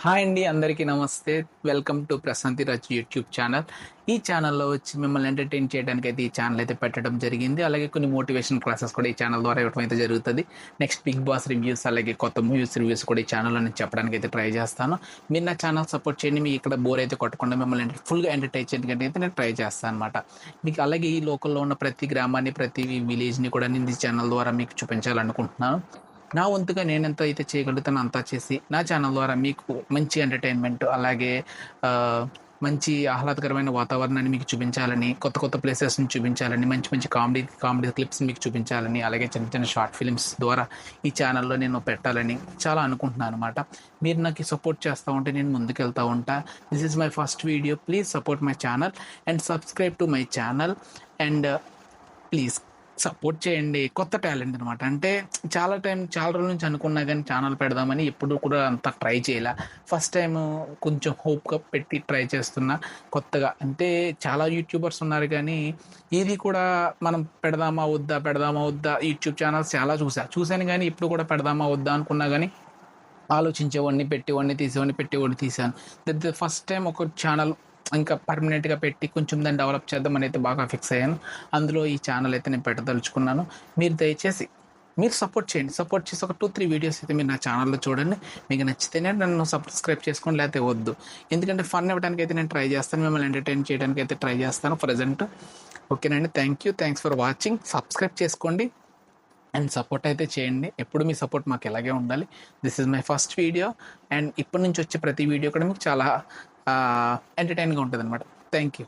Hi అండి, అందరికీ నమస్తే. Welcome to Prashanthi Raj YouTube channel. ఈ ఛానల్లో వచ్చి మిమ్మల్ని ఎంటర్టైన్ చేయడానికి అయితే ఈ ఛానల్ అయితే పెట్టడం జరిగింది. అలాగే కొన్ని మోటివేషన్ క్లాసెస్ కూడా ఈ ఛానల్ ద్వారా ఇవ్వడం అయితే జరుగుతుంది. నెక్స్ట్ బిగ్ బాస్ రివ్యూస్, అలాగే కొత్త మూవీస్ రివ్యూస్ కూడా ఈ ఛానల్లో నేను చెప్పడానికి అయితే ట్రై చేస్తాను. మీరు నా ఛానల్ సపోర్ట్ చేయండి. మీకు ఇక్కడ బోర్ అయితే కొట్టకుండా మిమ్మల్ని ఫుల్గా ఎంటర్టైన్ చేయడానికి అయితే నేను ట్రై చేస్తాను అనమాట. మీకు అలాగే ఈ లోకల్లో ఉన్న ప్రతి గ్రామాన్ని, ప్రతి విలేజ్ని కూడా నేను ఈ ఛానల్ ద్వారా మీకు చూపించాలనుకుంటున్నాను. నా వంతుగా నేనెంత అయితే చేయగలుగుతానో అంతా చేసి నా ఛానల్ ద్వారా మీకు మంచి ఎంటర్టైన్మెంట్, అలాగే మంచి ఆహ్లాదకరమైన వాతావరణాన్ని మీకు చూపించాలని, కొత్త కొత్త ప్లేసెస్ని చూపించాలని, మంచి మంచి కామెడీ కామెడీ క్లిప్స్ మీకు చూపించాలని, అలాగే చిన్న చిన్న షార్ట్ ఫిల్మ్స్ ద్వారా ఈ ఛానల్లో నేను పెట్టాలని చాలా అనుకుంటున్నాను అనమాట. మీరు నాకు సపోర్ట్ చేస్తూ ఉంటే నేను ముందుకెళ్తూ ఉంటా. This is my first video. Please support my channel and subscribe to my channel and please support చేయండి. కొత్త టాలెంట్ అనమాట. అంటే చాలా రోజుల నుంచి అనుకున్నా కానీ ఛానల్ పెడదామని ఎప్పుడు కూడా అంత ట్రై చేయలే. ఫస్ట్ టైం కొంచెం హోప్గా పెట్టి ట్రై చేస్తున్నా కొత్తగా. అంటే చాలా యూట్యూబర్స్ ఉన్నారు కానీ ఇది కూడా మనం పెడదామా వద్దా యూట్యూబ్ ఛానల్స్ చాలా చూశాను కానీ ఇప్పుడు కూడా పెడదామా వద్దా అనుకున్నా కానీ ఆలోచించేవాడిని, పెట్టేవాడిని తీసాను. ఫస్ట్ టైం ఒక ఛానల్ ఇంకా పర్మనెంట్గా పెట్టి కొంచెం దాన్ని డెవలప్ చేద్దామని అయితే బాగా ఫిక్స్ అయ్యాను. అందులో ఈ ఛానల్ అయితే నేను పెట్టదలుచుకున్నాను. మీరు దయచేసి సపోర్ట్ చేయండి. సపోర్ట్ చేసి ఒక 2-3 వీడియోస్ అయితే మీరు నా ఛానల్లో చూడండి. మీకు నచ్చితేనే నన్ను సబ్స్క్రైబ్ చేసుకోండి, లేకపోతే వద్దు. ఎందుకంటే ఫన్ ఇవ్వడానికి అయితే నేను ట్రై చేస్తాను, మిమ్మల్ని ఎంటర్టైన్ చేయడానికి అయితే ట్రై చేస్తాను ప్రజెంట్. ఓకేనండి, థ్యాంక్స్ ఫర్ వాచింగ్. సబ్స్క్రైబ్ చేసుకోండి అండ్ సపోర్ట్ అయితే చేయండి. ఎప్పుడు మీ సపోర్ట్ మాకు ఇలాగే ఉండాలి. This is my first video and ఇప్పటి నుంచి వచ్చే ప్రతి వీడియో కూడా మీకు చాలా ఎంటర్టైన్గా ఉంటుంది అనమాట. Thank you.